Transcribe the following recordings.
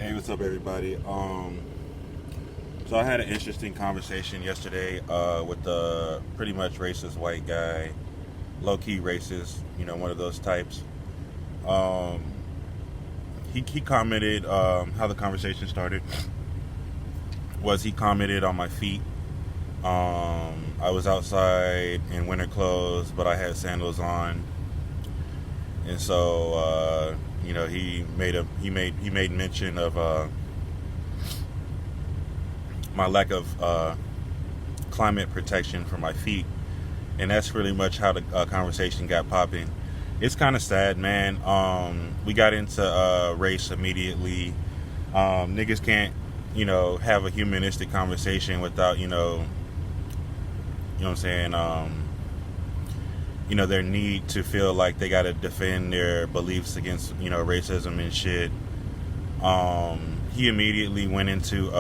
Hey, what's up, everybody? So I had an interesting conversation yesterday with a pretty much racist white guy, low-key racist, one of those types. Um, he commented how the conversation started was he commented on my feet. I was outside in winter clothes, but I had sandals on, and so he made mention of my lack of climate protection for my feet, and that's really much how the conversation got popping. It's kind of sad, man. We got into race immediately. Niggas can't, have a humanistic conversation without, what I'm saying, their need to feel like they got to defend their beliefs against, racism and shit. He immediately went into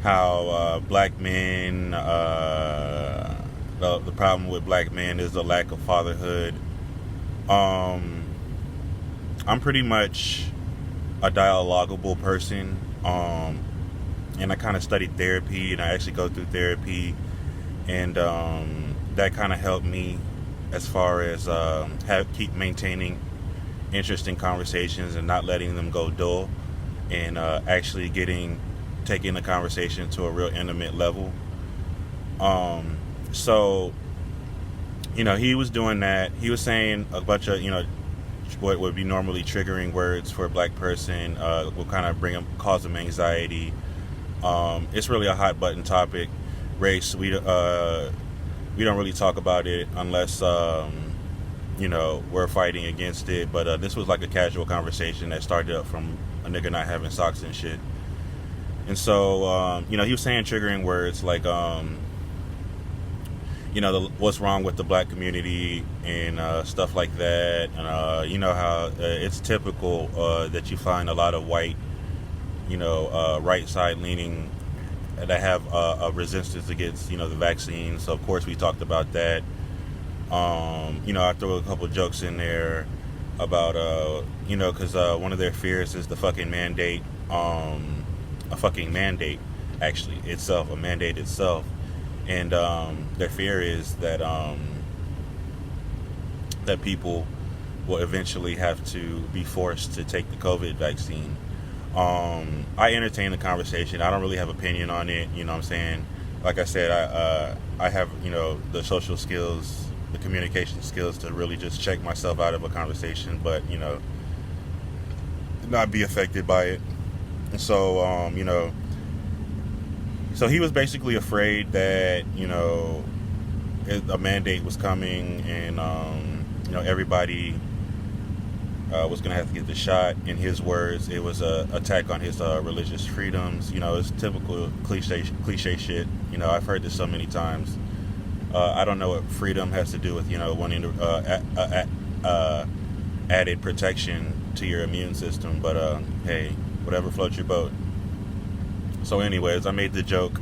how black men, the problem with black men is the lack of fatherhood. I'm pretty much a dialogable person, and I kind of studied therapy, and I actually go through therapy, and that kind of helped me as far as keep maintaining interesting conversations and not letting them go dull, and actually taking the conversation to a real intimate level. So he was doing that. He was saying a bunch of what would be normally triggering words for a black person, will kind of cause them anxiety. It's really a hot button topic. Race, we don't really talk about it unless we're fighting against it. But this was like a casual conversation that started up from a nigga not having socks and shit. And so he was saying triggering words like what's wrong with the black community and stuff like that. And how it's typical that you find a lot of white, right side leaning that have a resistance against the vaccine. So of course we talked about that. I threw a couple jokes in there about because one of their fears is the fucking mandate, a fucking mandate actually itself, a mandate itself. And their fear is that that people will eventually have to be forced to take the COVID vaccine. I entertain the conversation. I don't really have opinion on it. You know what I'm saying? Like I said, I have the social skills, the communication skills to really just check myself out of a conversation, but not be affected by it. And so so he was basically afraid that a mandate was coming, and everybody was gonna have to get the shot. In his words, it was a attack on his religious freedoms. It's typical cliche shit. I've heard this so many times. I don't know what freedom has to do with wanting to added protection to your immune system, but hey, whatever floats your boat. So anyways, I made the joke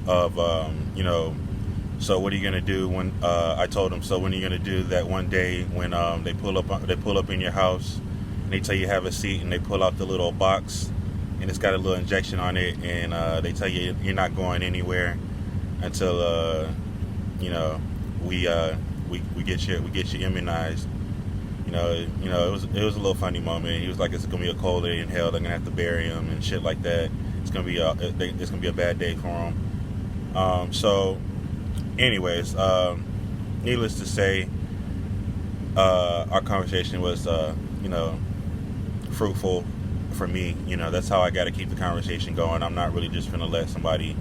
of so what are you gonna do when I told him, so when are you gonna do that one day when they pull up in your house and they tell you have a seat, and they pull out the little box and it's got a little injection on it, and they tell you you're not going anywhere until we get you immunized. It was a little funny moment. He was like, it's gonna be a cold day in hell, they're gonna have to bury him and shit like that. It's gonna be a bad day for him. So anyways, needless to say, our conversation was fruitful for me. That's how I got to keep the conversation going. I'm not really just gonna let somebody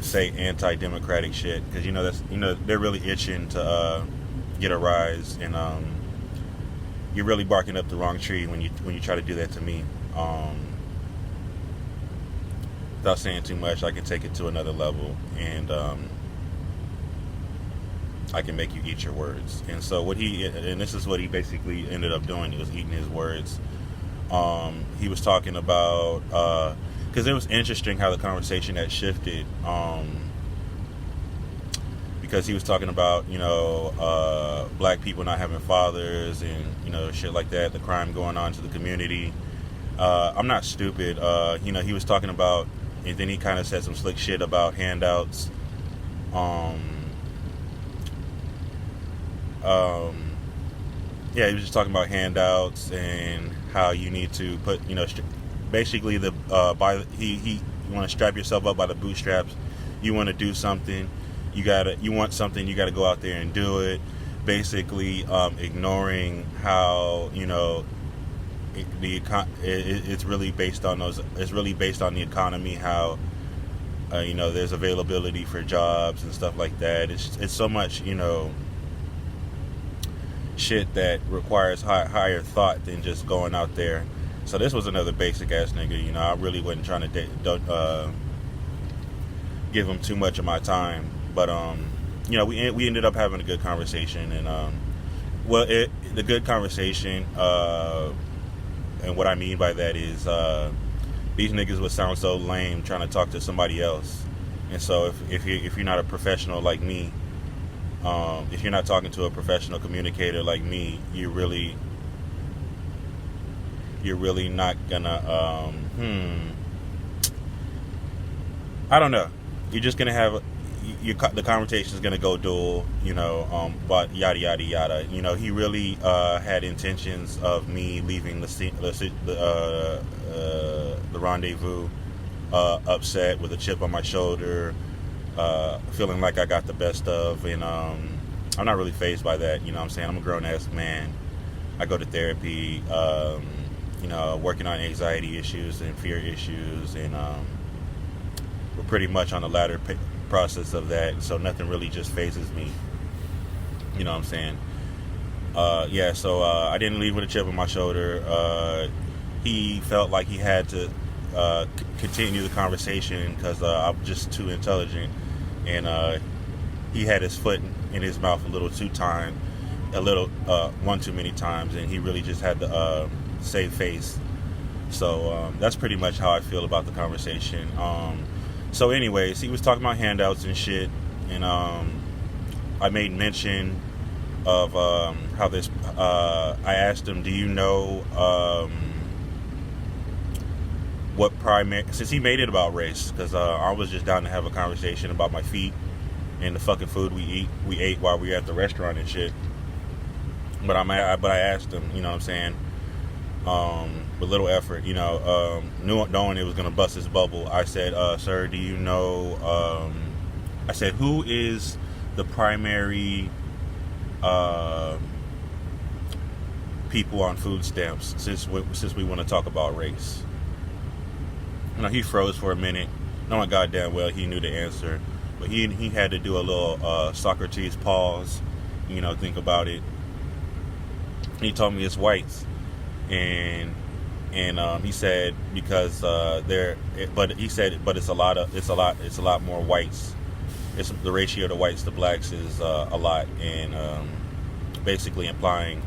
say anti-democratic shit, because that's they're really itching to get a rise, and you're really barking up the wrong tree when you try to do that to me. Without saying too much, I can take it to another level, and I can make you eat your words. And so this is what he basically ended up doing. He was eating his words. He was talking about, because it was interesting how the conversation had shifted, because he was talking about, black people not having fathers and, shit like that, the crime going on to the community. I'm not stupid. He was talking about, and then he kind of said some slick shit about handouts. Yeah, he was just talking about handouts and how you need to put, basically you want to strap yourself up by the bootstraps. You want to do something, you want something, you gotta go out there and do it. Basically, ignoring how, it's really based on it's really based on the economy, how there's availability for jobs and stuff like that. It's so much, shit that requires higher thought than just going out there. So this was another basic ass nigga. I really wasn't trying to give him too much of my time, but we ended up having a good conversation, and the good conversation, and what I mean by that is these niggas would sound so lame trying to talk to somebody else. And so if you're not a professional like me, if you're not talking to a professional communicator like me, you're really not gonna I don't know. You're just gonna have the conversation is gonna go dual, but yada yada yada. He really had intentions of me leaving the rendezvous upset, with a chip on my shoulder, feeling like I got the best of, and I'm not really fazed by that. I'm saying? I'm a grown ass man. I go to therapy, working on anxiety issues and fear issues, and we're pretty much on the latter process of that, so nothing really just phases me. You know what I'm saying? So I didn't leave with a chip on my shoulder. He felt like he had to continue the conversation because I'm just too intelligent, and he had his foot in his mouth one too many times, and he really just had to save face. So that's pretty much how I feel about the conversation. So anyways, he was talking about handouts and shit, and I made mention of how this, I asked him, do you know what primary, since he made it about race, because I was just down to have a conversation about my feet and the fucking food we ate while we were at the restaurant and shit. But I asked him, you know what I'm saying, with little effort, knowing it was going to bust his bubble. I said, sir, do you know, I said, who is the primary people on food stamps, since we want to talk about race? He froze for a minute, knowing goddamn well he knew the answer, but he had to do a little Socrates pause, think about it. He told me it's whites, and he said because but it's a lot more whites. It's the ratio of the whites to blacks is a lot, and basically implying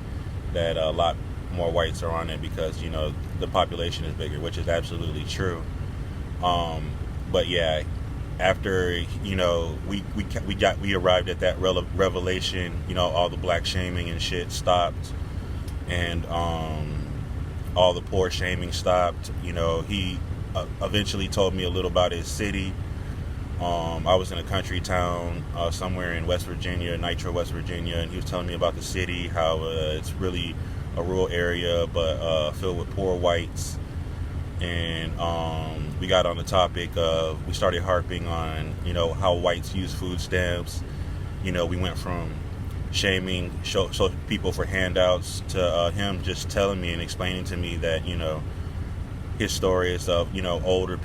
that a lot more whites are on it because the population is bigger, which is absolutely true. But yeah, after we arrived at that revelation, all the black shaming and shit stopped, and all the poor shaming stopped. He eventually told me a little about his city. I was in a country town somewhere in West Virginia, Nitro, West Virginia, and he was telling me about the city, how it's really a rural area, but filled with poor whites. And we got on the topic of, we started harping on, how whites use food stamps. We went from shaming people for handouts to him just telling me and explaining to me that, his story is of, older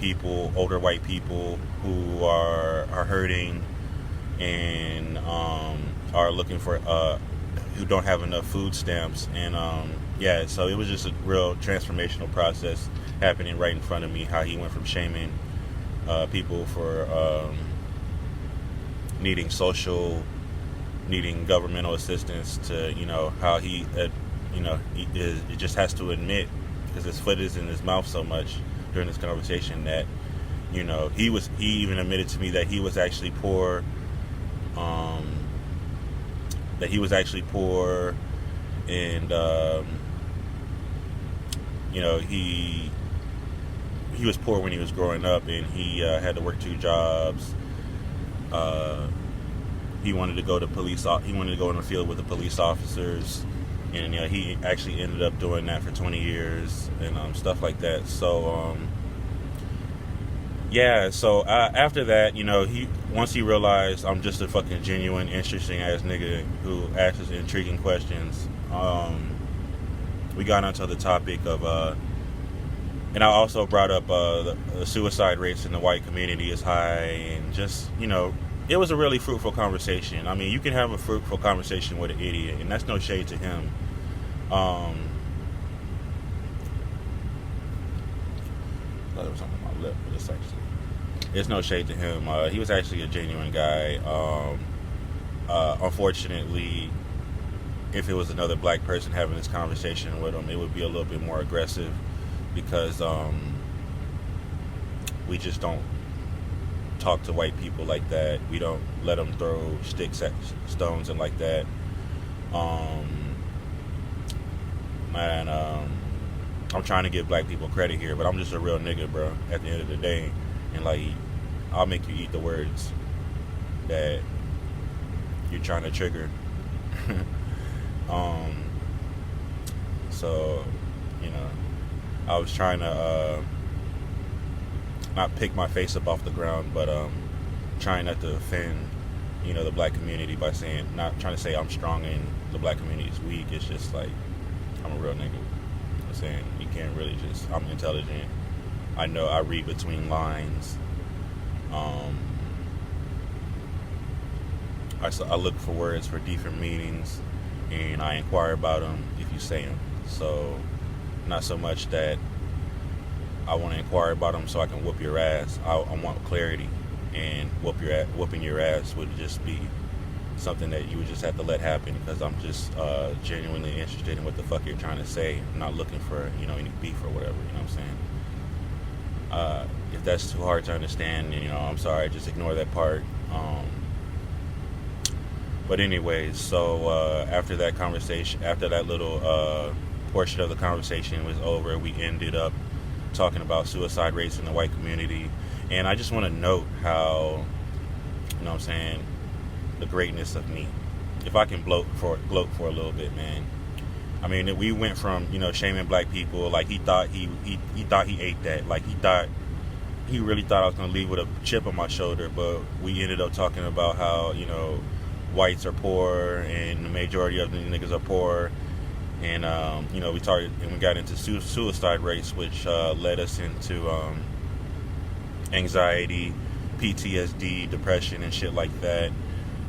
white people who are hurting and are looking for, who don't have enough food stamps. And so it was just a real transformational process happening right in front of me, how he went from shaming people for needing governmental assistance to, how he just has to admit, because his foot is in his mouth so much during this conversation, that he even admitted to me that he was actually poor that he was actually poor, and he was poor when he was growing up, and he had to work 2 jobs. He wanted to go to He wanted to go in the field with the police officers, and he actually ended up doing that for 20 years and stuff like that. So So after that, once he realized I'm just a fucking genuine, interesting ass nigga who asks intriguing questions, we got onto the topic of, and I also brought up the suicide rates in the white community is high, and just it was a really fruitful conversation. I mean, you can have a fruitful conversation with an idiot, and that's no shade to him. I thought there was something on my lip, but it's no shade to him. He was actually a genuine guy. Unfortunately, if it was another black person having this conversation with him, it would be a little bit more aggressive, because we just don't talk to white people like that. We don't let them throw sticks at stones and like that. I'm trying to give black people credit here, but I'm just a real nigga, bro, at the end of the day. And I'll make you eat the words that you're trying to trigger. So I was trying to not pick my face up off the ground, but trying not to offend the black community by not trying to say I'm strong and the black community is weak. It's just I'm a real nigga. I'm saying you can't really I'm intelligent. I know I read between lines. I look for words for different meanings, and I inquire about them if you say them. So not so much that I want to inquire about them so I can whoop your ass. I want clarity, and whooping your ass would just be something that you would just have to let happen, because I'm just genuinely interested in what the fuck you're trying to say. I'm not looking for any beef or whatever. You know what I'm saying? If that's too hard to understand, I'm sorry. Just ignore that part. But anyways, so after that conversation, after that little portion of the conversation was over, we ended up talking about suicide rates in the white community. And I just want to note how, the greatness of me. If I can gloat for a little bit, man. I mean, we went from, shaming black people, like he thought he ate that. Like he really thought I was going to leave with a chip on my shoulder, but we ended up talking about how, whites are poor and the majority of the niggas are poor. And, we got into suicide rates, which led us into anxiety, PTSD, depression, and shit like that.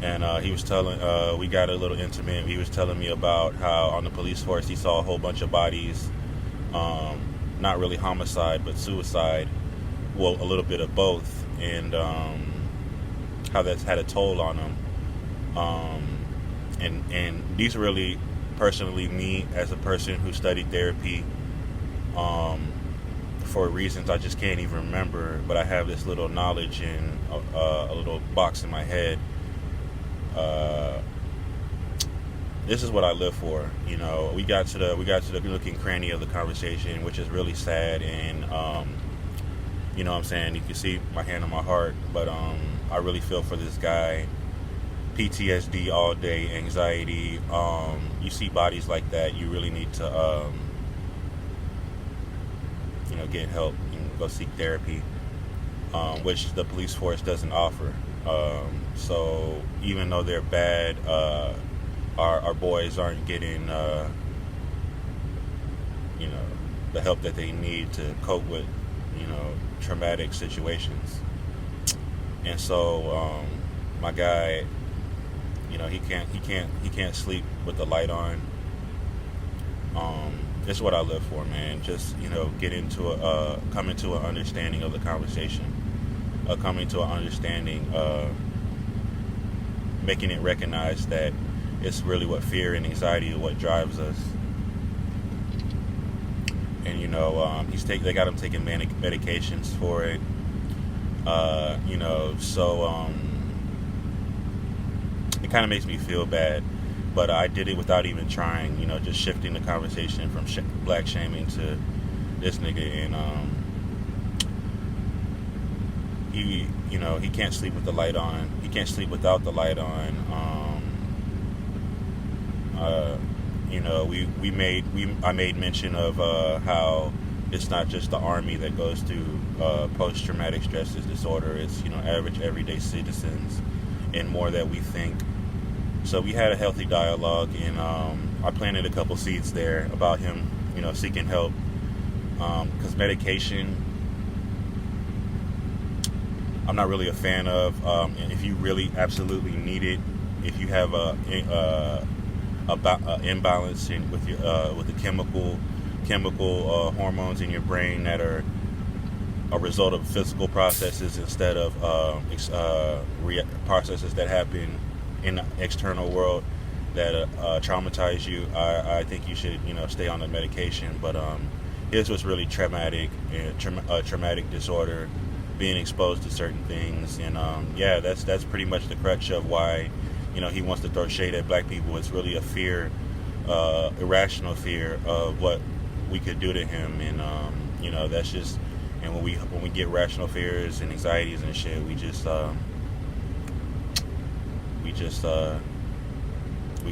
And he was telling, we got a little intimate. He was telling me about how on the police force he saw a whole bunch of bodies, not really homicide, but suicide. Well, a little bit of both, and how that's had a toll on him. And these really, personally, me as a person who studied therapy, for reasons I just can't even remember, but I have this little knowledge in a little box in my head. This is what I live for. We got to the nook and cranny of the conversation, which is really sad, and what I'm saying, you can see my hand on my heart, but I really feel for this guy. PTSD all day, anxiety. You see bodies like that, you really need to get help and go seek therapy, which the police force doesn't offer. So even though they're bad, our boys aren't getting the help that they need to cope with traumatic situations. And so my guy, he can't sleep with the light on. This is what I live for, man. Just come into an understanding of the conversation, coming to an understanding, making it recognize that it's really what fear and anxiety is what drives us. And they got him taking medications for it. it kind of makes me feel bad. But I did it without even trying, just shifting the conversation from black shaming to this nigga. And he can't sleep with the light on. He can't sleep without the light on. I made mention of how it's not just the Army that goes through post-traumatic stress disorder. It's average everyday citizens, and more that we think. So we had a healthy dialogue, and I planted a couple seeds there about him, seeking help, because medication, I'm not really a fan of. And if you really absolutely need it, if you have a imbalance with the chemical hormones in your brain that are a result of physical processes instead of processes that happen in the external world that traumatize you, I think you should stay on the medication. But his was really traumatic, traumatic disorder, being exposed to certain things, and that's pretty much the crutch of why he wants to throw shade at black people. It's really a fear, irrational fear of what we could do to him, and that's just. And when we get rational fears and anxieties and shit, we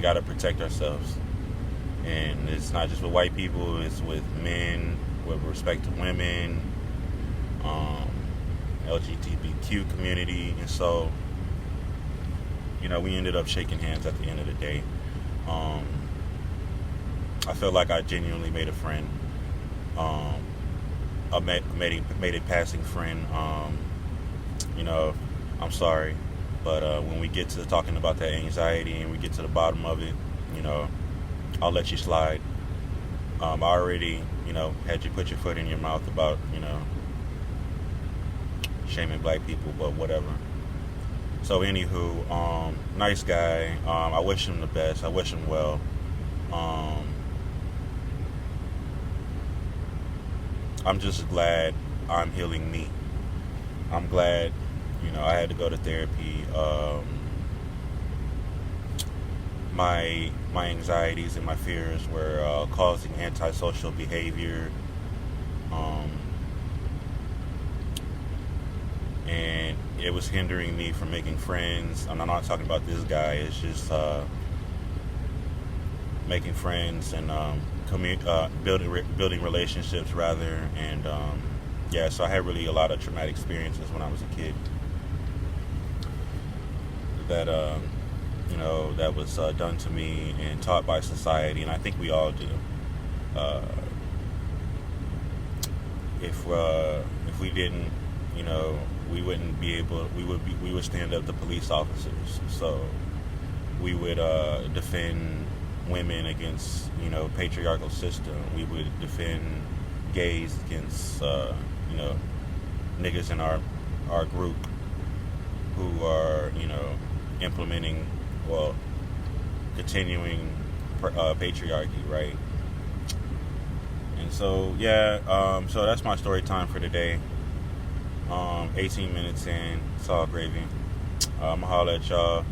gotta protect ourselves. And it's not just with white people; it's with men, with respect to women, LGBTQ community, and so we ended up shaking hands at the end of the day. I felt like I genuinely made a friend. I made a passing friend. I'm sorry, but when we get to talking about that anxiety and we get to the bottom of it, I'll let you slide. I already, had you put your foot in your mouth about, shaming black people, but whatever. So anywho, nice guy. I wish him the best. I wish him well. I'm just glad I'm healing me. I'm glad, I had to go to therapy. My anxieties and my fears were causing antisocial behavior. And it was hindering me from making friends. I'm not talking about this guy. It's just making friends and building relationships rather. And so I had really a lot of traumatic experiences when I was a kid that that was done to me and taught by society, and I think we all do. If we didn't, we wouldn't be able. We would stand up to police officers. So we would defend women against patriarchal system. We would defend gays against niggas in our group who are continuing patriarchy, right? And so so that's my story time for today. 18 minutes in, it's all gravy. I'ma holler at y'all.